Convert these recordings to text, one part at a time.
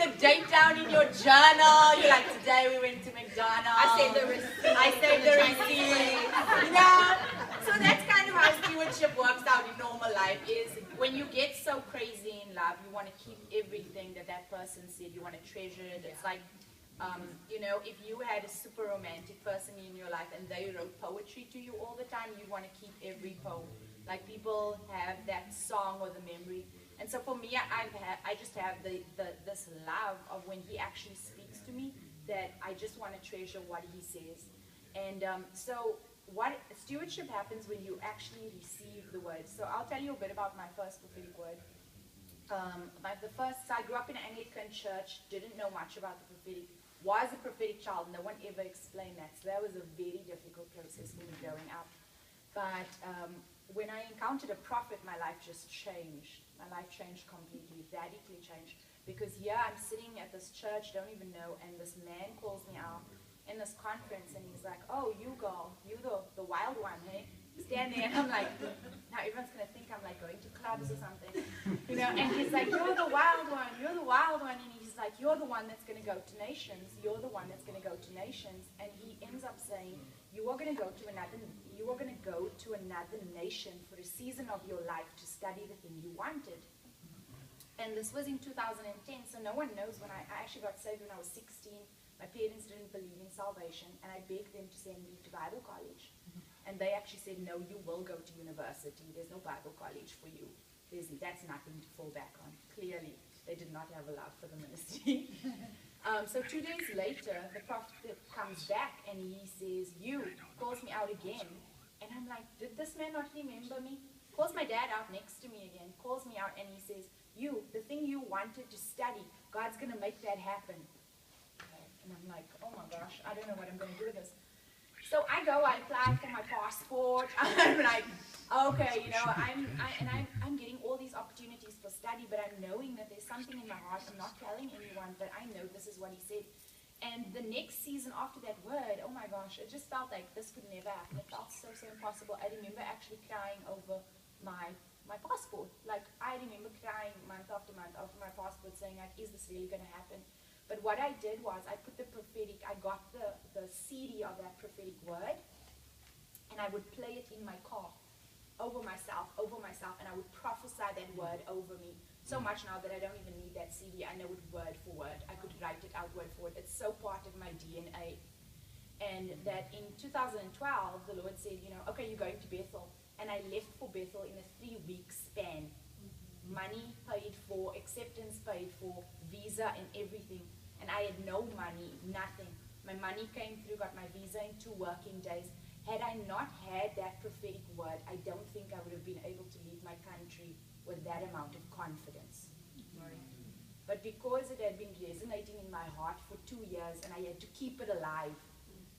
the date down in your journal. You're like, today we went to McDonald's. I saved the receipt. I saved the receipt. Yeah. So that's kind of how stewardship works out in normal life, is when you get so crazy in love, you want to keep everything that person said. You want to treasure it. It's like, you know, if you had a super romantic person in your life and they wrote poetry to you all the time, you want to keep every poem. Like, people have that song or the memory. And so for me, I just have this love of when he actually speaks to me, that I just want to treasure what he says. And so what stewardship happens when you actually receive the word. So I'll tell you a bit about my first prophetic word. So I grew up in an Anglican church, didn't know much about the prophetic, was a prophetic child, no one ever explained that. So that was a very difficult process for me growing up. But when I encountered a prophet, my life just changed. My life changed completely, radically changed. Because here I'm sitting at this church, don't even know, and this man calls me out in this conference, and he's like, oh, you girl, you the wild one, hey? Stand there. And I'm like, now everyone's going to think I'm like going to clubs or something. You know, and he's like, you're the wild one, you're the wild one. And he's like, you're the one that's going to go to nations. You're the one that's going to go to nations. And he ends up saying, you are going to go to another nation for a season of your life to study the thing you wanted. And this was in 2010, so no one knows when I actually got saved when I was 16. My parents didn't believe in salvation, and I begged them to send me to Bible college. And they actually said, no, you will go to university. There's no Bible college for you. That's nothing to fall back on. Clearly, they did not have a love for the ministry. So 2 days later, the prophet comes back and he says, you, calls me out again. And I'm like, did this man not remember me? Calls my dad out next to me again, calls me out, and he says, you, the thing you wanted to study, God's going to make that happen. And I'm like, oh my gosh, I don't know what I'm going to do with this. So I go, I apply for my passport. I'm like, okay, you know, I'm getting all these opportunities for study, but I'm knowing that there's something in my heart. I'm not telling anyone, but I know this is what he said. And the next season after that word, oh my gosh, it just felt like this could never happen. It felt so impossible. I remember actually crying over my passport. Like, I remember crying month after month over my passport, saying, like, is this really going to happen? But what I did was I put the prophetic, I got the CD of that prophetic word, and I would play it in my car over myself, and I would prophesy that word over me. So much now that I don't even need that CD. I know it word for word. I could write it out word for word. It's so part of my DNA. And that in 2012, the Lord said, you know, okay, you're going to Bethel. And I left for Bethel in a 3-week span. Money paid for, acceptance paid for, visa and everything. And I had no money, nothing. My money came through, got my visa in 2 working days. Had I not had that prophetic word, I don't think I would have been able to leave my country with that amount of confidence. But because it had been resonating in my heart for 2 years, and I had to keep it alive.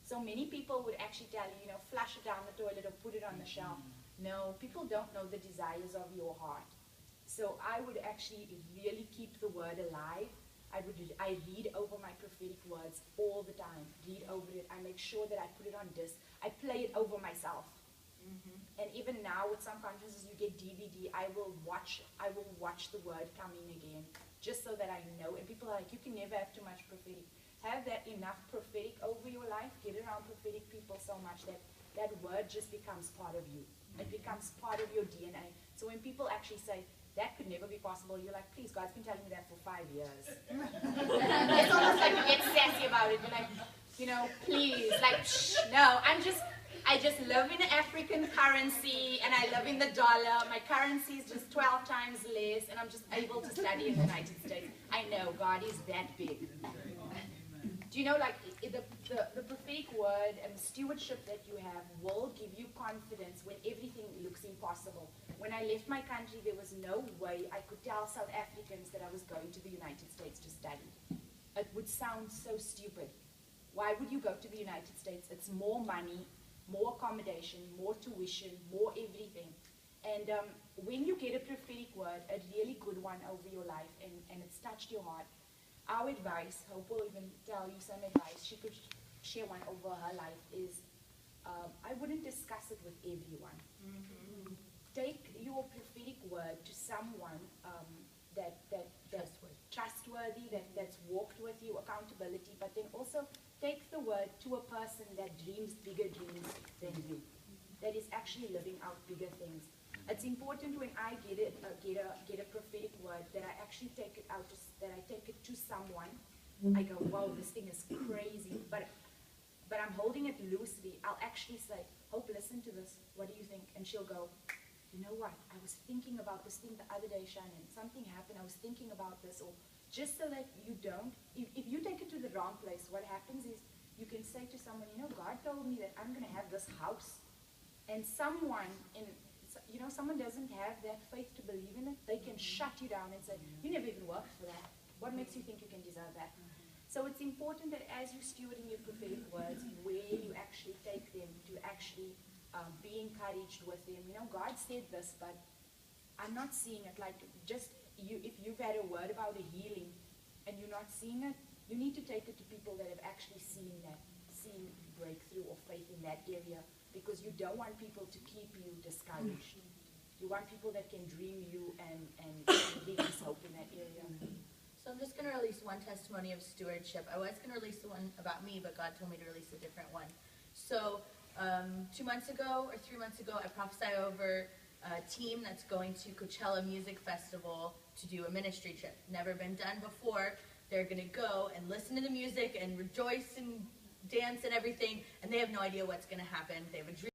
So many people would actually tell you, you know, flush it down the toilet or put it on the shelf. No, people don't know the desires of your heart. So I would actually really keep the word alive. I read over my prophetic words all the time. Read over it. I make sure that I put it on disc. I play it over myself. And even now with some conferences you get DVD, I will watch the word coming again, just so that I know. And people are like, you can never have too much prophetic. Have that enough prophetic over your life. Get around prophetic people so much that that word just becomes part of you. It becomes part of your DNA. So when people actually say, that could never be possible, you're like, please, God's been telling me that for 5 years. It's almost like you get sassy about it. You're like, you know, please, like, shh, no, I just live in African currency, and I live in the dollar. My currency is just 12 times less, and I'm just able to study in the United States. I know, God is that big. Do you know, like, the prophetic word and the stewardship that you have will give you confidence when everything looks impossible. When I left my country, there was no way I could tell South Africans that I was going to the United States to study. It would sound so stupid. Why would you go to the United States? It's more money, more accommodation, more tuition, more everything. And when you get a prophetic word, a really good one over your life, and it's touched your heart, our advice, Hope will even tell you some advice, she could share one over her life, is I wouldn't discuss it with everyone. Take your prophetic word to someone that's trustworthy, trustworthy, that's walked with you, accountability, but then also take the word to a person that dreams bigger dreams than you, that is actually living out bigger things. It's important when I get a prophetic word that I actually take it out, that I take it to someone. I go, wow, this thing is crazy, but I'm holding it loosely. I'll actually say, Hope, listen to this. What do you think? And she'll go, you know what? I was thinking about this thing the other day, Shannon. Something happened. I was thinking about this. Or just so that you don't, if you take it to the wrong place, what happens is you can say to someone, you know, God told me that I'm going to have this house. And someone someone doesn't have that faith to believe in it, they can shut you down and say, you never even worked for that. What makes you think you can deserve that? So it's important that as you're stewarding your prophetic words, where you actually take them, to actually be encouraged with them. You know, God said this, but I'm not seeing it. Like, just if you've had a word about a healing and you're not seeing it, you need to take it to people that have actually seen breakthrough or faith in that area, because you don't want people to keep you discouraged. You want people that can dream you and give you hope in that area. So I'm just going to release one testimony of stewardship. I was going to release the one about me, but God told me to release a different one. So 2 months ago or 3 months ago, I prophesied over a team that's going to Coachella Music Festival to do a ministry trip. Never been done before. They're going to go and listen to the music and rejoice and dance and everything, and they have no idea what's going to happen. They have a dream.